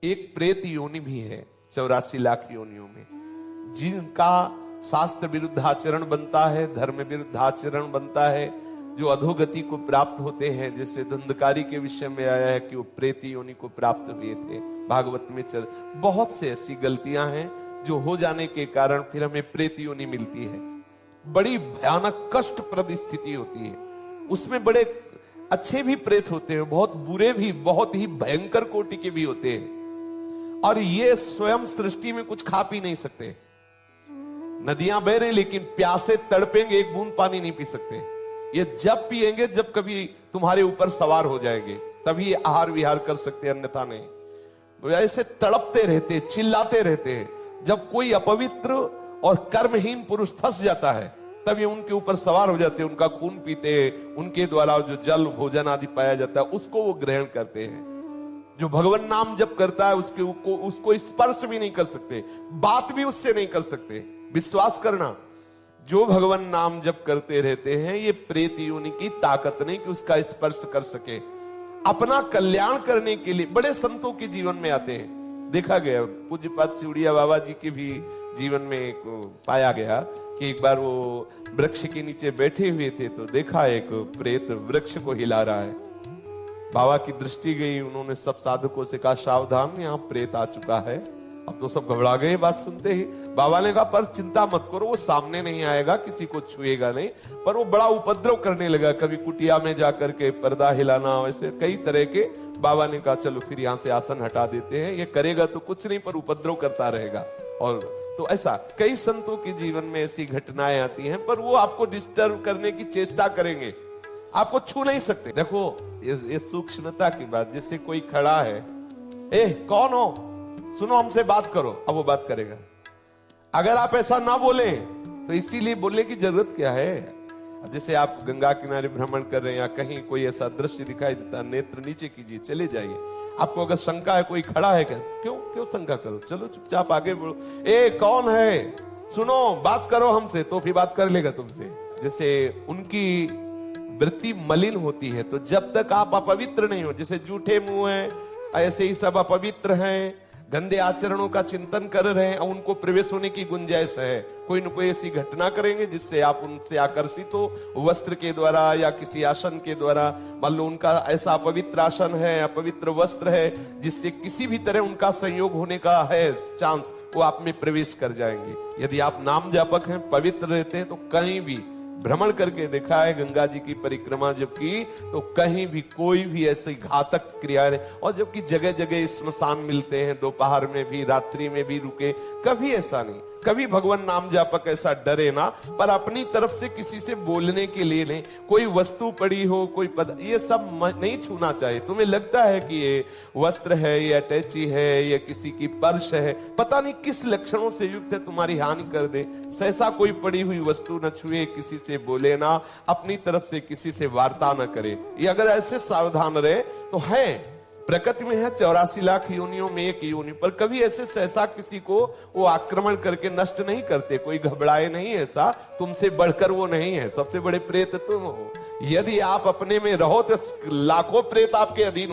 एक प्रेत योनि भी है 84 लाख योनियों में, जिनका शास्त्र विरुद्ध आचरण बनता है, धर्म विरुद्ध आचरण बनता है, जो अधोगति को प्राप्त होते हैं। जैसे धुंधकारी के विषय में आया है कि वो प्रेत योनि को प्राप्त हुए थे, भागवत में चल। बहुत से ऐसी गलतियां हैं जो हो जाने के कारण फिर हमें प्रेत योनि मिलती है। बड़ी भयानक कष्टप्रद स्थिति होती है। उसमें बड़े अच्छे भी प्रेत होते हैं, बहुत बुरे भी, बहुत ही भयंकर कोटि के भी होते हैं। और ये स्वयं सृष्टि में कुछ खा पी नहीं सकते। नदियां बह रही लेकिन प्यासे तड़पेंगे, एक बूंद पानी नहीं पी सकते। ये जब पिएंगे जब कभी तुम्हारे ऊपर सवार हो जाएंगे, तभी ये आहार विहार कर सकते हैं, अन्यथा नहीं। ऐसे तड़पते रहते, चिल्लाते रहते हैं। जब कोई अपवित्र और कर्महीन पुरुष फंस जाता है, तब ये उनके ऊपर सवार हो जाते हैं, उनका खून पीते हैं, उनके द्वारा जो जल भोजन आदि पाया जाता है उसको वो ग्रहण करते हैं। जो भगवान नाम जप करता है उसको स्पर्श भी नहीं कर सकते, बात भी उससे नहीं कर सकते। विश्वास करना, जो भगवान नाम जप करते रहते हैं, ये प्रेत योनि की ताकत नहीं कि उसका स्पर्श कर सके। अपना कल्याण करने के लिए बड़े संतों के जीवन में आते हैं। देखा गया पूज्यपाद सिवड़िया बाबा जी के भी जीवन में पाया गया कि एक बार वो वृक्ष के नीचे बैठे हुए थे, तो देखा एक प्रेत वृक्ष को हिला रहा है। बाबा की दृष्टि गई, उन्होंने सब साधकों से कहा सावधान, यहाँ प्रेत आ चुका है। अब तो सब घबरा गए बात सुनते ही। बाबा ने कहा पर चिंता मत करो, वो सामने नहीं आएगा, किसी को छुएगा नहीं। पर वो बड़ा उपद्रव करने लगा, कभी कुटिया में जाकर के पर्दा हिलाना, वैसे कई तरह के। बाबा ने कहा चलो फिर यहाँ से आसन हटा देते हैं, ये करेगा तो कुछ नहीं पर उपद्रव करता रहेगा। और तो ऐसा कई संतों के जीवन में ऐसी घटनाएं आती हैं, पर वो आपको डिस्टर्ब करने की चेष्टा करेंगे, आपको छू नहीं सकते। देखो ये सूक्ष्मता की बात, जिससे कोई खड़ा है, ए कौन हो, सुनो हमसे बात करो, अब वो बात करेगा। अगर आप ऐसा ना बोले तो इसीलिए बोलने की जरूरत क्या है। जैसे आप गंगा किनारे भ्रमण कर रहे हैं या कहीं कोई ऐसा दृश्य दिखाई देता, नेत्र नीचे कीजिए, चले जाइए। आपको अगर शंका है कोई खड़ा है क्या, क्यों शंका करो, चलो चुपचाप आगे बढ़ो। ए कौन है, सुनो बात करो हमसे, तो फिर बात कर लेगा तुमसे। जैसे उनकी वृत्ति मलिन होती है, तो जब तक आप अपवित्र नहीं हो, जैसे जूठे मुंह है, ऐसे ही सब अपवित्र हैं, गंदे आचरणों का चिंतन कर रहे हैं, उनको प्रवेश होने की गुंजाइश है। कोई न कोई ऐसी घटना करेंगे जिससे आप उनसे आकर्षित हो, वस्त्र के द्वारा या किसी आसन के द्वारा। मान लो उनका ऐसा अपवित्र आसन है, अपवित्र वस्त्र है, जिससे किसी भी तरह उनका संयोग होने का है चांस, वो आप में प्रवेश कर जाएंगे। यदि आप नाम जापक हैं, पवित्र रहते हैं, तो कहीं भी भ्रमण करके देखा है, गंगा जी की परिक्रमा जब की, तो कहीं भी कोई भी ऐसी घातक क्रिया नहीं। और जबकि जगह जगह स्मशान मिलते हैं, दोपहर में भी रात्रि में भी रुके, कभी ऐसा नहीं। कभी भगवान नाम जापक ऐसा डरे ना, पर अपनी तरफ से किसी से बोलने के लिए नहीं। कोई वस्तु पड़ी हो, कोई पद, ये सब नहीं छूना चाहिए। तुम्हें लगता है कि ये वस्त्र है, ये अटैची है, ये किसी की पर्स है, पता नहीं किस लक्षणों से युक्त है, तुम्हारी हानि कर दे। सहसा कोई पड़ी हुई वस्तु न छुए, किसी से बोले ना, अपनी तरफ से किसी से वार्ता न करे। ये अगर ऐसे सावधान रहे तो है। प्रकृति में है 84 लाख योनियों में एक योनि, पर कभी ऐसे सहसा किसी को वो आक्रमण करके नष्ट नहीं करते। कोई घबराए नहीं, ऐसा तुमसे बढ़कर वो नहीं है। सबसे बड़े प्रेत तुम हो। यदि आप अपने में रहो तो लाखों प्रेत आपके अधीन